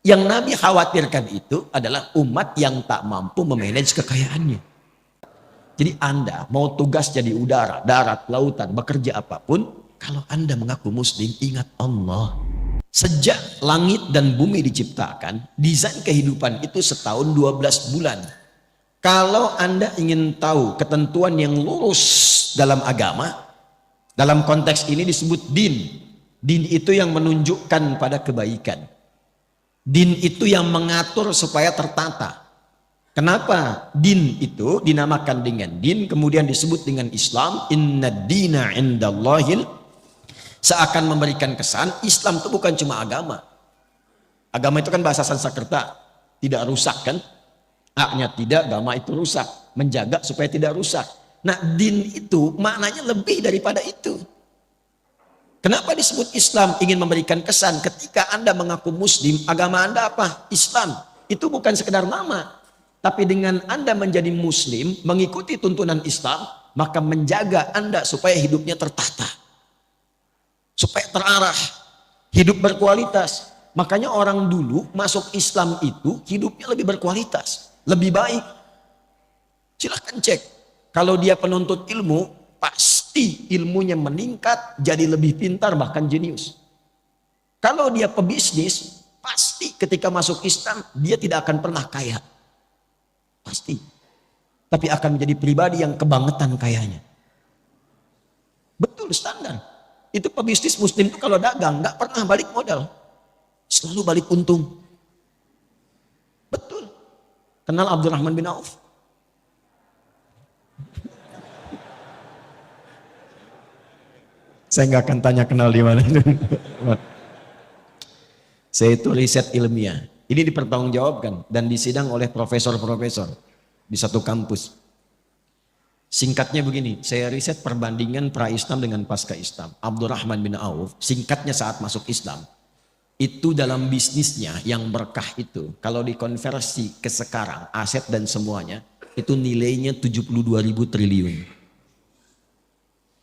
Yang Nabi khawatirkan itu adalah umat yang tak mampu memanage kekayaannya. Jadi Anda mau tugas jadi udara, darat, lautan, bekerja apapun, kalau Anda mengaku muslim, ingat Allah. Sejak langit dan bumi diciptakan, desain kehidupan itu setahun 12 bulan. Kalau Anda ingin tahu ketentuan yang lurus dalam agama, dalam konteks ini disebut din. Din itu yang menunjukkan pada kebaikan. Din itu yang mengatur supaya tertata. Kenapa din itu dinamakan dengan din, kemudian disebut dengan Islam? Inna dina indallahil. Seakan memberikan kesan Islam itu bukan cuma agama. Agama itu kan bahasa Sanskerta, tidak rusak kan? A-nya tidak, agama itu rusak, menjaga supaya tidak rusak. Nah, din itu maknanya lebih daripada itu. Kenapa disebut Islam? Ingin memberikan kesan ketika Anda mengaku muslim, agama Anda apa? Islam. Itu bukan sekedar nama. Tapi dengan Anda menjadi muslim, mengikuti tuntunan Islam, maka menjaga Anda supaya hidupnya tertata. Supaya terarah, hidup berkualitas. Makanya orang dulu masuk Islam itu hidupnya lebih berkualitas, lebih baik. Silahkan cek. Kalau dia penuntut ilmu, pasti ilmunya meningkat, jadi lebih pintar, bahkan jenius. Kalau dia pebisnis, pasti ketika masuk Islam, dia tidak akan pernah kaya. Pasti. Tapi akan menjadi pribadi yang kebangetan kayanya. Betul, standar. Itu pebisnis muslim itu kalau dagang nggak pernah balik modal. Selalu balik untung. Betul. Kenal Abdurrahman bin Auf? Saya nggak akan tanya kenal di mana. Saya itu riset ilmiah. Ini dipertanggungjawabkan dan disidang oleh profesor-profesor di satu kampus. Singkatnya begini, saya riset perbandingan pra-Islam dengan pasca-Islam. Abdurrahman bin Auf, singkatnya saat masuk Islam, itu dalam bisnisnya yang berkah itu, kalau dikonversi ke sekarang, aset dan semuanya, itu nilainya 72.000 triliun.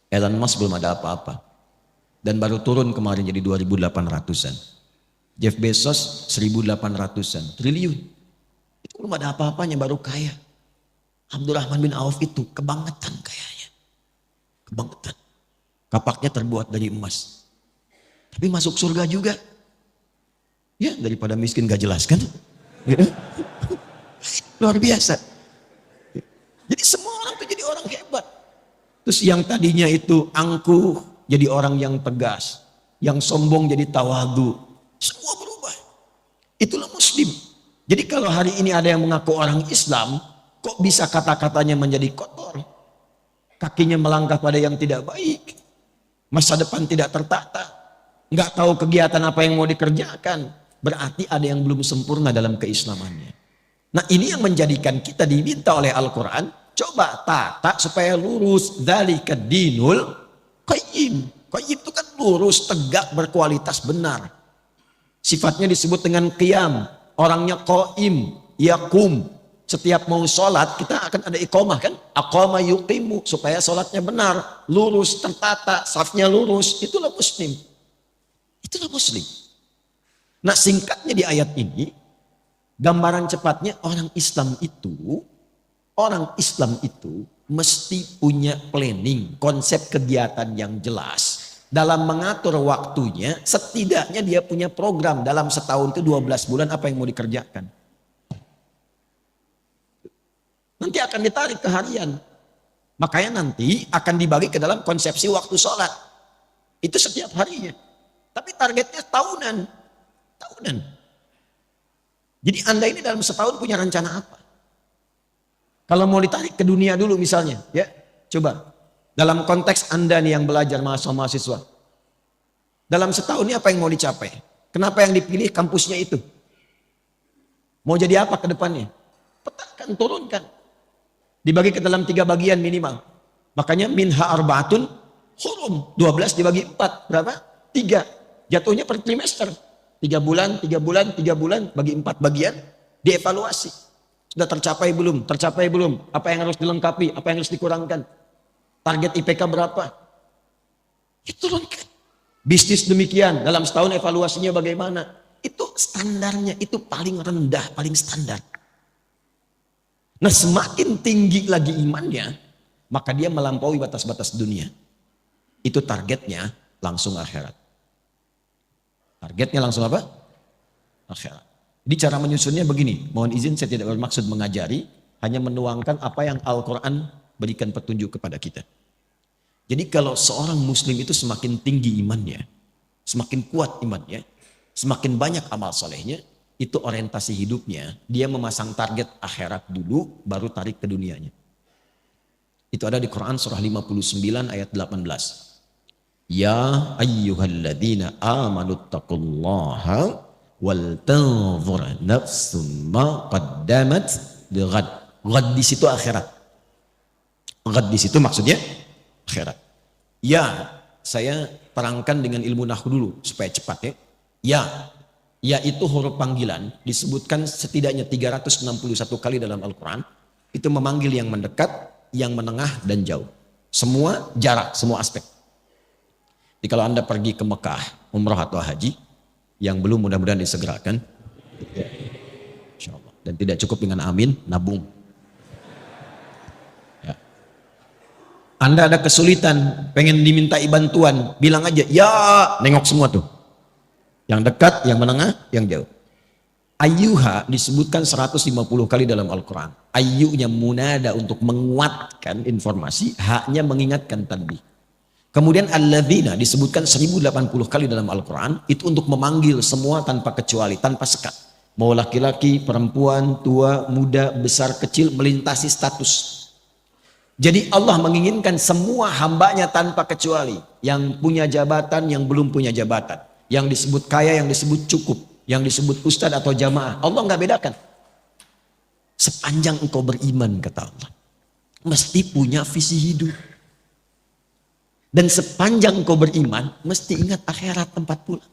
Elon Musk belum ada apa-apa. Dan baru turun kemarin jadi 2.800-an. Jeff Bezos 1.800-an triliun. Itu belum ada apa-apanya, baru kaya. Abdurrahman bin Auf itu kebangetan kayanya. Kebangetan. Kapaknya terbuat dari emas. Tapi masuk surga juga. Ya, daripada miskin gak jelas kan? Luar biasa. Jadi semua orang itu jadi orang hebat. Terus yang tadinya itu angkuh jadi orang yang tegas. Yang sombong jadi tawadu. Semua berubah. Itulah muslim. Jadi kalau hari ini ada yang mengaku orang Islam, kok bisa kata-katanya menjadi kotor? Kakinya melangkah pada yang tidak baik. Masa depan tidak tertata. Nggak tahu kegiatan apa yang mau dikerjakan. Berarti ada yang belum sempurna dalam keislamannya. Nah, ini yang menjadikan kita diminta oleh Al-Quran, coba tata supaya lurus. Dzalika dinul qayyim. Qayyim itu kan lurus, tegak, berkualitas, benar. Sifatnya disebut dengan qiyam. Orangnya qaim, yakum. Setiap mau sholat kita akan ada iqamah kan? Aqama yuqimu, supaya sholatnya benar, lurus, tertata, safnya lurus. Itulah muslim. Itulah muslim. Nah, singkatnya di ayat ini, gambaran cepatnya orang Islam itu mesti punya planning, konsep kegiatan yang jelas. Dalam mengatur waktunya, setidaknya dia punya program dalam setahun itu 12 bulan apa yang mau dikerjakan. Nanti akan ditarik ke harian. Makanya nanti akan dibagi ke dalam konsepsi waktu sholat. Itu setiap harinya. Tapi targetnya tahunan. Jadi Anda ini dalam setahun punya rencana apa? Kalau mau ditarik ke dunia dulu misalnya, ya coba. Dalam konteks Anda nih yang belajar mahasiswa. Dalam setahun ini apa yang mau dicapai? Kenapa yang dipilih kampusnya itu? Mau jadi apa ke depannya? Petakan, turunkan. Dibagi ke dalam 3 bagian minimal. Makanya minha arbaatun hurum. 12 dibagi 4. Berapa? 3. Jatuhnya per trimester. 3 bulan, 3 bulan, 3 bulan. Bagi 4 bagian. Dievaluasi. Sudah tercapai belum? Tercapai belum? Apa yang harus dilengkapi? Apa yang harus dikurangkan? Target IPK berapa? Itu turunkan. Bisnis demikian. Dalam setahun evaluasinya bagaimana? Itu standarnya, itu paling rendah, paling standar. Nah semakin tinggi lagi imannya, maka dia melampaui batas-batas dunia. Itu targetnya langsung akhirat. Targetnya langsung apa? Akhirat. Jadi cara menyusunnya begini, mohon izin saya tidak bermaksud mengajari, hanya menuangkan apa yang Al-Quran berikan petunjuk kepada kita. Jadi kalau seorang muslim itu semakin tinggi imannya, semakin kuat imannya, semakin banyak amal solehnya, itu orientasi hidupnya, dia memasang target akhirat dulu, baru tarik ke dunianya. Itu ada di Quran surah 59 ayat 18. Ya ayyuhalladzina amanuttaqullaha wal tanzur nafsum ma qaddamat lighad. Ghad di situ akhirat. Ghad di situ maksudnya akhirat. Ya, saya terangkan dengan ilmu nahwu dulu supaya cepat ya. Ya, yaitu huruf panggilan disebutkan setidaknya 361 kali dalam Al-Quran. Itu memanggil yang mendekat, yang menengah dan jauh. Semua jarak, semua aspek. Jadi kalau Anda pergi ke Mekah, umrah atau haji, yang belum mudah-mudahan disegerakan. Insya Allah. Dan tidak cukup dengan amin, nabung. Ya. Anda ada kesulitan, pengen dimintai bantuan, bilang aja, ya, nengok semua tuh. Yang dekat, yang menengah, yang jauh. Ayyuha disebutkan 150 kali dalam Al-Quran. Ayyunya munada untuk menguatkan informasi, haknya mengingatkan tanbih. Kemudian alladzina disebutkan 1080 kali dalam Al-Quran, itu untuk memanggil semua tanpa kecuali, tanpa sekat. Mau laki-laki, perempuan, tua, muda, besar, kecil, melintasi status. Jadi Allah menginginkan semua hambanya tanpa kecuali. Yang punya jabatan, yang belum punya jabatan. Yang disebut kaya, yang disebut cukup, yang disebut ustadz atau jamaah, Allah nggak bedakan. Sepanjang engkau beriman, kata Allah, mesti punya visi hidup. Dan sepanjang engkau beriman, mesti ingat akhirat tempat pulang.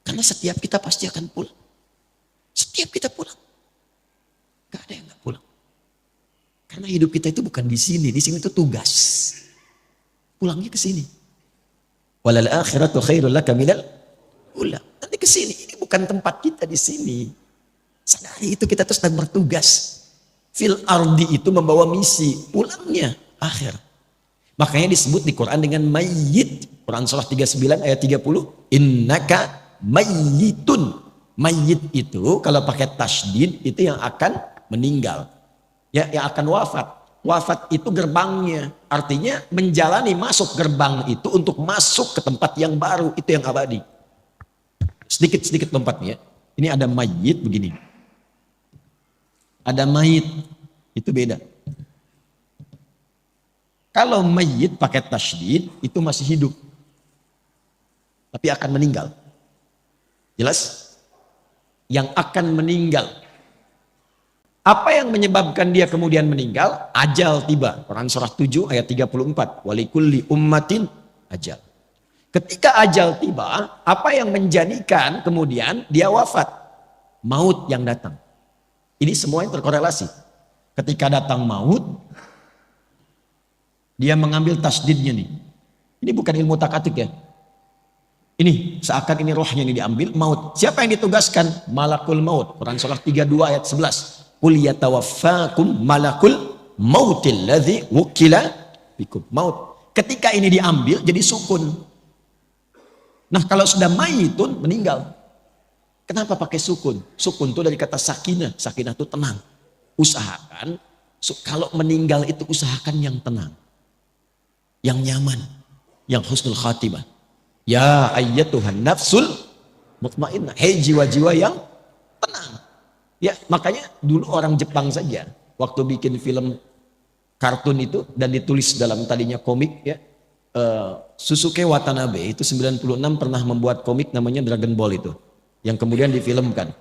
Karena setiap kita pasti akan pulang. Setiap kita pulang, nggak ada yang nggak pulang. Karena hidup kita itu bukan di sini itu tugas. Pulangnya ke sini. Walal akhiratu khairul laka minal ula. Nanti ke sini. Ini bukan tempat kita di sini. Sadari itu, kita terus sedang bertugas. Fil ardi itu membawa misi, pulangnya akhir. Makanya disebut di Quran dengan mayyit. Quran surah 39 ayat 30, innaka mayyitun. Mayyit itu kalau pakai tasydid itu yang akan meninggal. Ya, yang akan wafat. Wafat itu gerbangnya, artinya menjalani masuk gerbang itu untuk masuk ke tempat yang baru, itu yang abadi. Sedikit-sedikit lompatnya. Ini ada mayit begini. Ada mayit, itu beda. Kalau mayit pakai tasydid itu masih hidup, tapi akan meninggal. Jelas? Yang akan meninggal. Apa yang menyebabkan dia kemudian meninggal? Ajal tiba. Quran surah 7 ayat 34. Walikulli ummatin ajal. Ketika ajal tiba, apa yang menjadikan kemudian dia wafat? Maut yang datang. Ini semua yang terkorelasi. Ketika datang maut, dia mengambil tasdidnya nih. Ini bukan ilmu takatik ya. Ini seakan ini rohnya ini diambil, maut. Siapa yang ditugaskan? Malakul maut. Quran surah 32 ayat 11. Qul yatawaffakum malakul mautil ladzi wukila bikum. Maut. Ketika ini diambil jadi sukun. Nah kalau sudah mayitun meninggal. Kenapa pakai sukun? Sukun itu dari kata sakinah. Sakinah itu tenang. Usahakan kalau meninggal itu usahakan yang tenang. Yang nyaman. Yang husnul khatimah. Ya ayyatuhan nafsul mutmainnah. Hei jiwa-jiwa yang tenang. Ya makanya dulu orang Jepang saja waktu bikin film kartun itu dan ditulis dalam tadinya komik ya, Susuke Watanabe itu 96 pernah membuat komik namanya Dragon Ball itu yang kemudian difilmkan.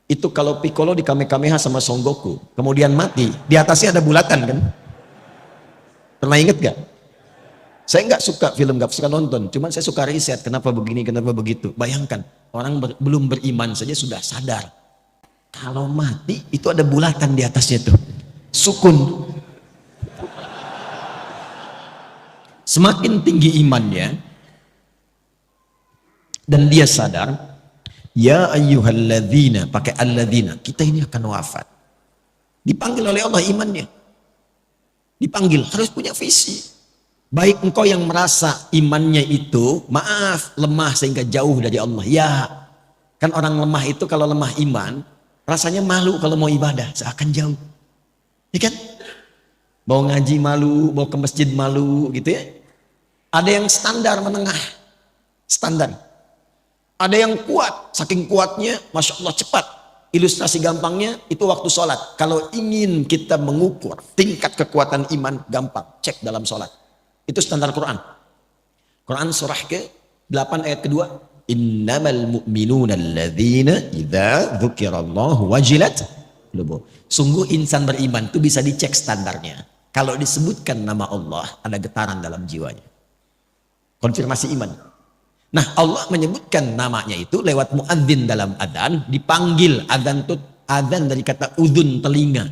Itu kalau Piccolo di Kamehameha sama Son Goku kemudian mati, di atasnya ada bulatan kan. Pernah inget gak? Saya nggak suka film, nggak suka nonton, cuman saya suka riset kenapa begini, kenapa begitu. Bayangkan orang belum beriman saja sudah sadar. Kalau mati itu ada bulatan di atasnya tuh. Sukun. Semakin tinggi imannya dan dia sadar, Ya ayyuhalladzina, pakai alladzina. Kita ini akan wafat. Dipanggil oleh Allah imannya. Dipanggil, harus punya visi. Baik engkau yang merasa imannya itu, maaf, lemah sehingga jauh dari Allah. Ya, kan orang lemah itu kalau lemah iman, rasanya malu kalau mau ibadah, seakan jauh. Ya kan? Mau ngaji malu, mau ke masjid malu gitu ya. Ada yang standar menengah, standar. Ada yang kuat, saking kuatnya, Masya Allah cepat. Ilustrasi gampangnya, itu waktu sholat. Kalau ingin kita mengukur tingkat kekuatan iman, gampang, cek dalam sholat. Itu standar Quran. Quran surah ke-8 ayat kedua. Innamal mu'minuna alladzina idza dzukirallahu wajilat qulubuhum. Sungguh insan beriman itu bisa dicek standarnya. Kalau disebutkan nama Allah, ada getaran dalam jiwanya. Konfirmasi iman. Nah, Allah menyebutkan namanya itu lewat muadzin dalam adzan, dipanggil. Adzan itu adzan dari kata udhun, telinga.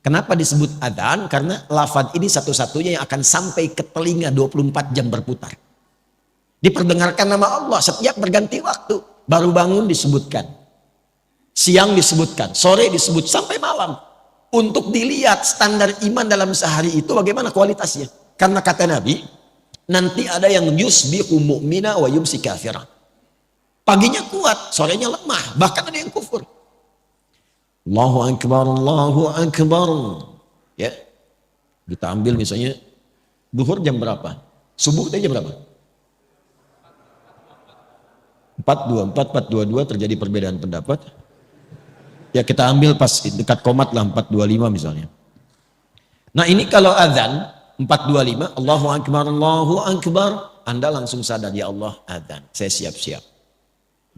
Kenapa disebut adzan? Karena lafaz ini satu-satunya yang akan sampai ke telinga 24 jam berputar. Diperdengarkan nama Allah setiap berganti waktu. Baru bangun disebutkan. Siang disebutkan, sore disebut, sampai malam. Untuk dilihat standar iman dalam sehari itu bagaimana kualitasnya. Karena kata Nabi, nanti ada yang yusbihu mu'mina wa yumsi kafira. Paginya kuat, sorenya lemah, bahkan ada yang kufur. Allahu Akbar, Allahu Akbar. Ya, kita ambil misalnya duhur jam berapa? Subuh tadi jam berapa? 4.24, 4.22 terjadi perbedaan pendapat. Ya kita ambil pas dekat komat lah 4.25 misalnya. Nah ini kalau azan 4.25, Allahu Akbar, Allahu Akbar. Anda langsung sadar, ya Allah azan, saya siap-siap.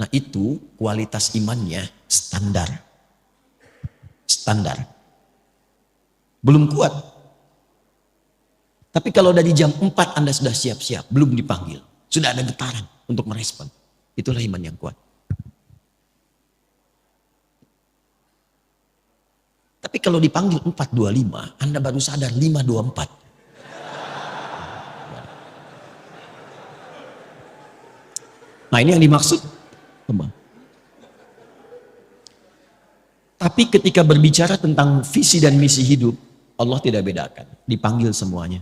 Nah itu kualitas imannya standar. Standar. Belum kuat. Tapi kalau dari jam 4 Anda sudah siap-siap, belum dipanggil. Sudah ada getaran untuk merespon. Itulah iman yang kuat. Tapi kalau dipanggil 4.25, Anda baru sadar 5.24. Nah ini yang dimaksud. Tapi ketika berbicara tentang visi dan misi hidup, Allah tidak bedakan. Dipanggil semuanya.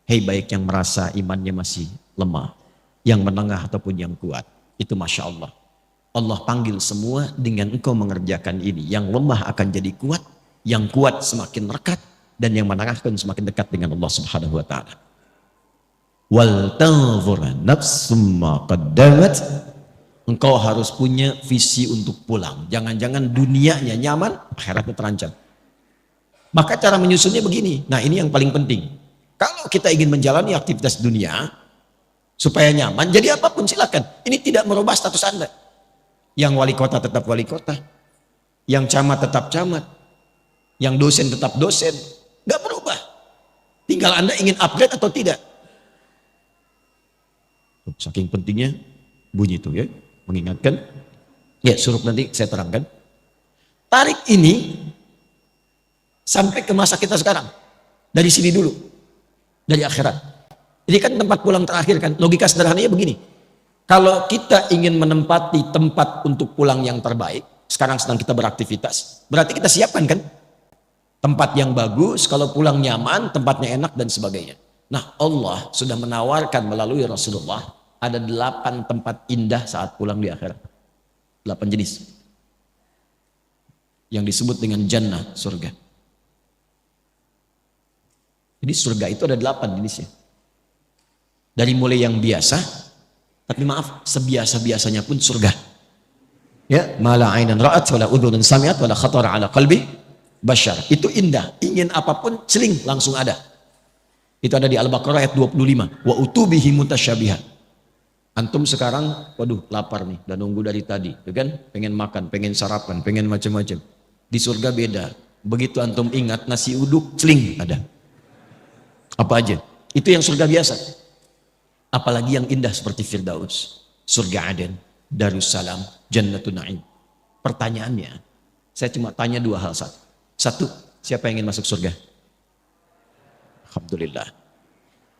Hei baik yang merasa imannya masih lemah, yang menengah ataupun yang kuat. Itu Masya Allah. Allah panggil semua dengan engkau mengerjakan ini. Yang lemah akan jadi kuat, yang kuat semakin rekat, dan yang menengah akan semakin dekat dengan Allah Subhanahu wa Ta'ala. Wal tanzur nafsum ma qaddamat. Engkau harus punya visi untuk pulang. Jangan-jangan dunianya nyaman, akhiratnya terancam. Maka cara menyusunnya begini. Nah ini yang paling penting. Kalau kita ingin menjalani aktivitas dunia, supaya nyaman, jadi apapun silakan. Ini tidak merubah status Anda. Yang wali kota tetap wali kota. Yang camat tetap camat. Yang dosen tetap dosen. Nggak berubah. Tinggal Anda ingin upgrade atau tidak. Saking pentingnya bunyi itu ya. Mengingatkan, ya suruh nanti saya terangkan. Tarik ini sampai ke masa kita sekarang. Dari sini dulu. Dari akhirat. Ini kan tempat pulang terakhir kan. Logika sederhananya begini. Kalau kita ingin menempati tempat untuk pulang yang terbaik, sekarang sedang kita beraktivitas, berarti kita siapkan kan? Tempat yang bagus, kalau pulang nyaman, tempatnya enak dan sebagainya. Nah Allah sudah menawarkan melalui Rasulullah, ada 8 tempat indah saat pulang di akhirat. 8 jenis. Yang disebut dengan jannah, surga. Jadi surga itu ada 8 jenisnya. Dari mulai yang biasa, tapi maaf, sebiasa-biasanya pun surga. Ya, mala ainan ra'at wala udhunun sami'at wala khatara ala qalbi bashar. Itu indah. Ingin apapun seling langsung ada. Itu ada di Al-Baqarah ayat 25. Wa utubihi mutasyabihat. Antum sekarang, waduh lapar nih, dan nunggu dari tadi, ya kan? Pengen makan, pengen sarapan, pengen macam-macam. Di surga beda. Begitu antum ingat nasi uduk, celing ada. Apa aja? Itu yang surga biasa. Apalagi yang indah seperti Firdaus, surga Aden, Darussalam, Jannatun Na'im. Pertanyaannya, saya cuma tanya 2 hal. Satu, siapa yang ingin masuk surga? Alhamdulillah.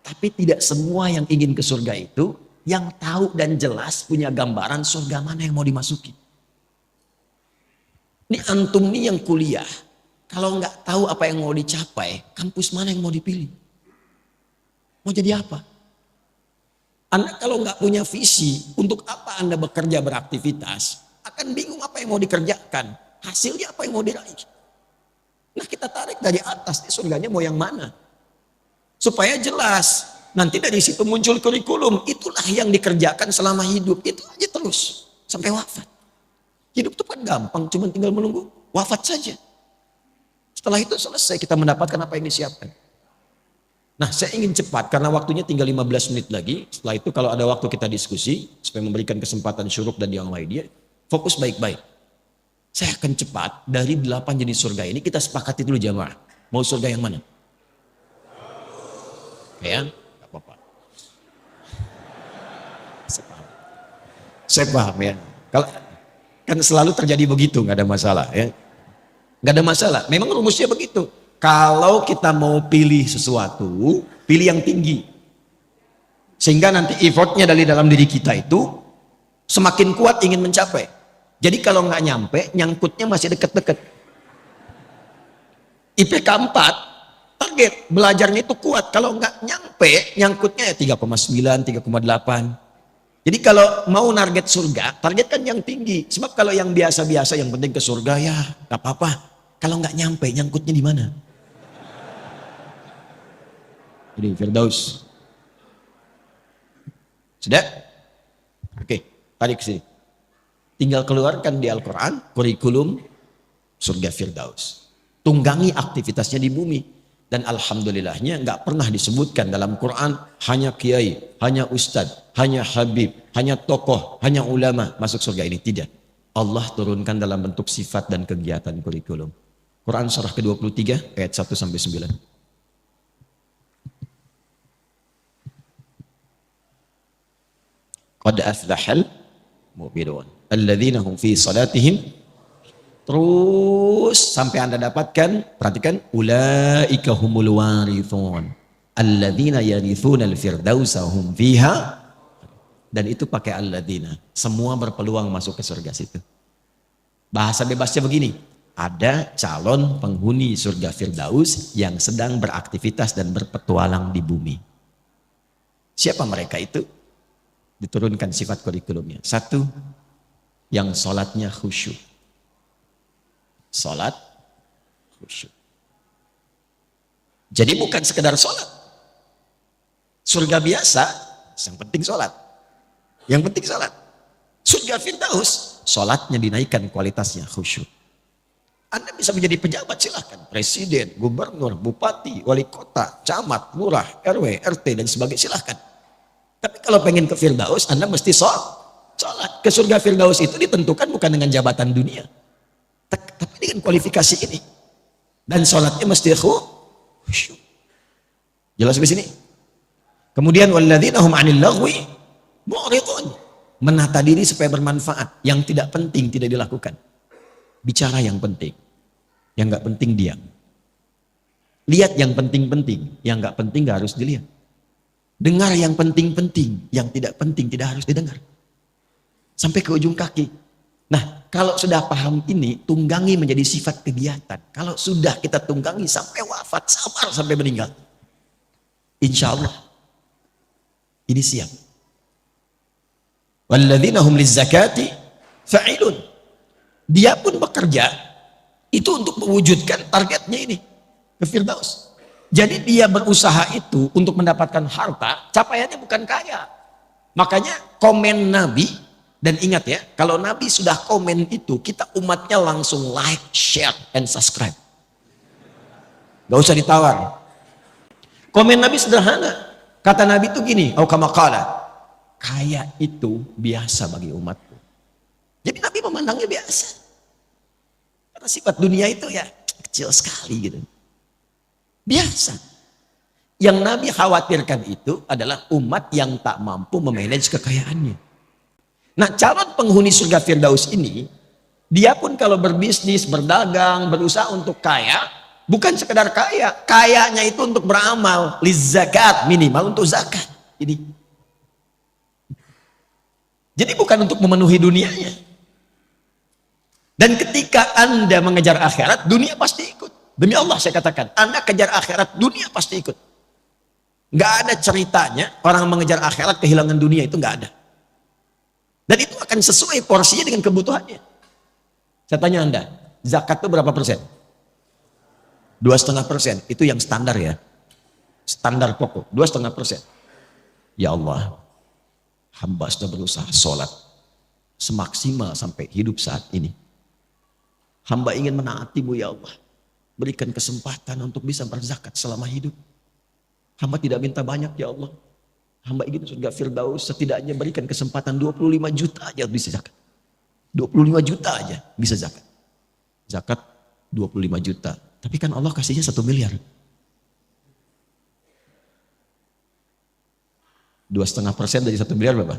Tapi tidak semua yang ingin ke surga itu yang tahu dan jelas punya gambaran surga mana yang mau dimasuki. Antum nih yang kuliah, kalau nggak tahu apa yang mau dicapai, kampus mana yang mau dipilih? Mau jadi apa? Anda kalau nggak punya visi, untuk apa Anda bekerja beraktivitas, akan bingung apa yang mau dikerjakan. Hasilnya apa yang mau diraih. Nah kita tarik dari atas, surganya mau yang mana? Supaya jelas. Nanti dari situ muncul kurikulum. Itulah yang dikerjakan selama hidup. Itu aja terus. Sampai wafat. Hidup itu kan gampang, cuma tinggal menunggu wafat saja. Setelah itu selesai kita mendapatkan apa yang disiapkan. Nah saya ingin cepat karena waktunya tinggal 15 menit lagi. Setelah itu kalau ada waktu kita diskusi supaya memberikan kesempatan Syuruk dan yang lainnya. Fokus baik-baik. Saya akan cepat dari 8 jenis surga ini kita sepakati dulu jamaah. Mau surga yang mana? Ya, nggak apa-apa. Saya paham ya. Kalau kan selalu terjadi begitu, nggak ada masalah ya. Nggak ada masalah. Memang rumusnya begitu. Kalau kita mau pilih sesuatu, pilih yang tinggi. Sehingga nanti effortnya dari dalam diri kita itu semakin kuat ingin mencapai. Jadi kalau nggak nyampe, nyangkutnya masih deket-deket. IPK 4, target belajarnya itu kuat. Kalau nggak nyampe, nyangkutnya ya 3,9, 3,8. Jadi kalau mau target surga, targetkan yang tinggi. Sebab kalau yang biasa-biasa, yang penting ke surga ya nggak apa-apa. Kalau nggak nyampe, nyangkutnya di mana? Jadi Firdaus. Sudah? Oke, tarik ke sini. Tinggal keluarkan di Al-Quran kurikulum surga Firdaus. Tunggangi aktivitasnya di bumi. Dan alhamdulillahnya nggak pernah disebutkan dalam Quran hanya kiai, hanya ustadz, hanya habib, hanya tokoh, hanya ulama masuk surga ini. Tidak. Allah turunkan dalam bentuk sifat dan kegiatan kurikulum. Quran surah ke-23 ayat 1-9. Qad aflahal mu'minun alladzina hum fi salatihim, terus sampai Anda dapatkan, perhatikan, ulaika humul warithun alladzina yarithuna al-firdausa hum fiha, dan itu pakai alladzina, semua berpeluang masuk ke surga situ. Bahasa bebasnya begini, ada calon penghuni surga Firdaus yang sedang beraktivitas dan berpetualang di bumi. Siapa mereka itu? Diturunkan sifat kurikulumnya. Satu, yang sholatnya khusyuk. Sholat khusyuk. Jadi bukan sekedar sholat. Surga biasa, yang penting sholat. Yang penting sholat. Surga Firdaus, sholatnya dinaikkan kualitasnya khusyuk. Anda bisa menjadi pejabat silahkan. Presiden, gubernur, bupati, wali kota, camat, lurah, RW, RT dan sebagainya silahkan. Tapi kalau pengen ke Firdaus, Anda mesti sholat. Ke surga Firdaus itu ditentukan bukan dengan jabatan dunia, tapi dengan kualifikasi ini. Dan sholatnya mesti khusyuk. Jelas di sini. Kemudian walladzina hum 'anil lagwi mu'ridun. Menata diri supaya bermanfaat. Yang tidak penting tidak dilakukan. Bicara yang penting. Yang nggak penting diam. Lihat yang penting-penting. Yang nggak penting nggak harus dilihat. Dengar yang penting-penting, yang tidak penting tidak harus didengar. Sampai ke ujung kaki. Nah, kalau sudah paham ini, tunggangi menjadi sifat kegiatan. Kalau sudah kita tunggangi sampai wafat, sabar sampai meninggal. Insya Allah, ini siap. Walladzina hum lizzakati fa'ilun. Dia pun bekerja, itu untuk mewujudkan targetnya ini, ke Firdaus. Jadi dia berusaha itu untuk mendapatkan harta, capaiannya bukan kaya. Makanya komen Nabi, dan ingat ya, kalau Nabi sudah komen itu, kita umatnya langsung like, share, and subscribe. Gak usah ditawar. Komen Nabi sederhana. Kata Nabi itu gini, au kama qala, kaya itu biasa bagi umatku. Jadi Nabi memandangnya biasa. Karena sifat dunia itu ya kecil sekali gitu. Biasa. Yang Nabi khawatirkan itu adalah umat yang tak mampu memanage kekayaannya. Nah, calon penghuni surga Firdaus ini, dia pun kalau berbisnis, berdagang, berusaha untuk kaya, bukan sekedar kaya, kayanya itu untuk beramal, lizakat, minimal untuk zakat. Jadi bukan untuk memenuhi dunianya. Dan ketika Anda mengejar akhirat, dunia pasti ikut. Demi Allah saya katakan, Anda kejar akhirat, dunia pasti ikut. Nggak ada ceritanya orang mengejar akhirat kehilangan dunia, itu nggak ada. Dan itu akan sesuai porsinya dengan kebutuhannya. Saya tanya Anda, zakat itu berapa persen? 2,5%. Itu yang standar ya. Standar pokok, 2,5%. Ya Allah, hamba sudah berusaha sholat semaksimal sampai hidup saat ini. Hamba ingin menaati-Mu ya Allah. Berikan kesempatan untuk bisa berzakat selama hidup. Hamba tidak minta banyak ya Allah. Hamba ingin surga Firdaus, setidaknya berikan kesempatan 25 juta aja bisa zakat. 25 juta aja bisa zakat. Zakat 25 juta. Tapi kan Allah kasihnya 1 miliar. 2,5% dari 1 miliar berapa?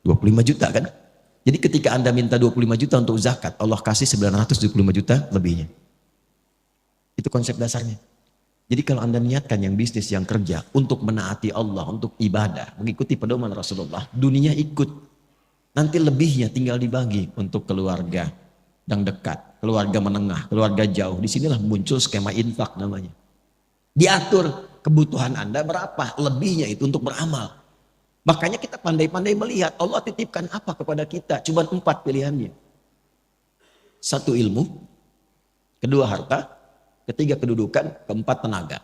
25 juta kan? Jadi ketika Anda minta 25 juta untuk zakat, Allah kasih 975 juta lebihnya. Itu konsep dasarnya. Jadi kalau Anda niatkan yang bisnis, yang kerja untuk menaati Allah, untuk ibadah, mengikuti pedoman Rasulullah, dunia ikut. Nanti lebihnya tinggal dibagi untuk keluarga yang dekat, keluarga menengah, keluarga jauh. Disinilah muncul skema infak namanya. Diatur kebutuhan Anda berapa, lebihnya itu untuk beramal. Makanya kita pandai-pandai melihat Allah titipkan apa kepada kita. Cuma 4 pilihannya. 1 ilmu, 2 harta, 3 kedudukan, 4 tenaga.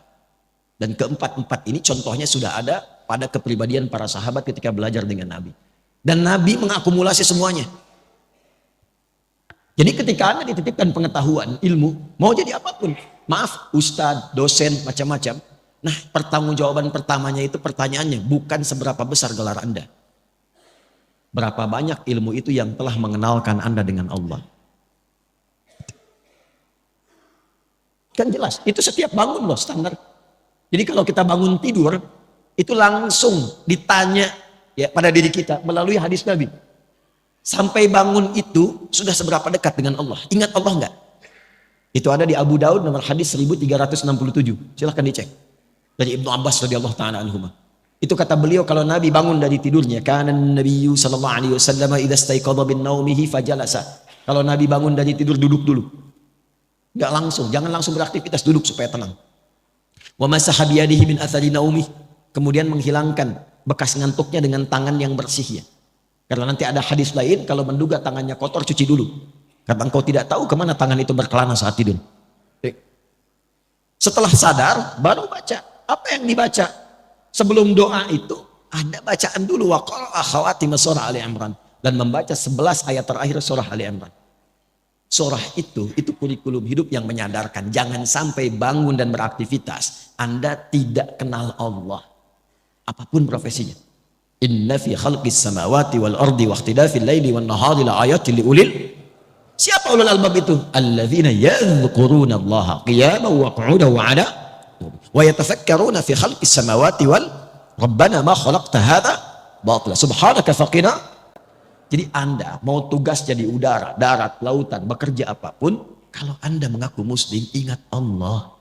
Dan keempat-empat ini contohnya sudah ada pada kepribadian para sahabat ketika belajar dengan Nabi. Dan Nabi mengakumulasi semuanya. Jadi ketika Anda dititipkan pengetahuan, ilmu, mau jadi apapun. Maaf, ustadz, dosen, macam-macam. Nah, pertanggungjawaban pertamanya itu pertanyaannya bukan seberapa besar gelar Anda. Berapa banyak ilmu itu yang telah mengenalkan Anda dengan Allah. Kan jelas, itu setiap bangun loh standar. Jadi kalau kita bangun tidur, itu langsung ditanya ya pada diri kita melalui hadis Nabi. Sampai bangun itu sudah seberapa dekat dengan Allah. Ingat Allah enggak? Itu ada di Abu Daud nomor hadis 1367. Silahkan dicek. Dari Ibnu Abbas radhiyallahu taala anhuma. Itu kata beliau kalau Nabi bangun dari tidurnya, kana Nabiyyu sallallahu alaihi wasallam idza istaiqadha bin naumihi fajalasa. Kalau Nabi bangun dari tidur duduk dulu. Enggak langsung, jangan langsung beraktivitas, duduk supaya tenang. Wa masaha bi yadihi min athari naumih. Kemudian menghilangkan bekas ngantuknya dengan tangan yang bersih ya. Karena nanti ada hadis lain kalau menduga tangannya kotor cuci dulu. Karena engkau tidak tahu kemana tangan itu berkelana saat tidur. Setelah sadar baru baca. Apa yang dibaca? Sebelum doa itu ada bacaan dulu wa qara'a khawatim surah Ali Imran dan membaca 11 ayat terakhir surah Ali Imran. Surah itu kurikulum hidup yang menyadarkan jangan sampai bangun dan beraktivitas Anda tidak kenal Allah. Apapun profesinya. Inna fi khalqis samawati wal ardi wa ikhtilafil laili wan nahari la ayatin liulil. Siapa ulul albab itu? Alladzina yadhkuruna Allah qiyaman wa qu'udan wa 'ala wa yatafakkaruna fi khalqis samawati wal rabbana ma khalaqta hadza batila subhanaka faqina. Jadi Anda mau tugas jadi udara, darat, lautan, bekerja apapun, kalau Anda mengaku muslim, ingat Allah.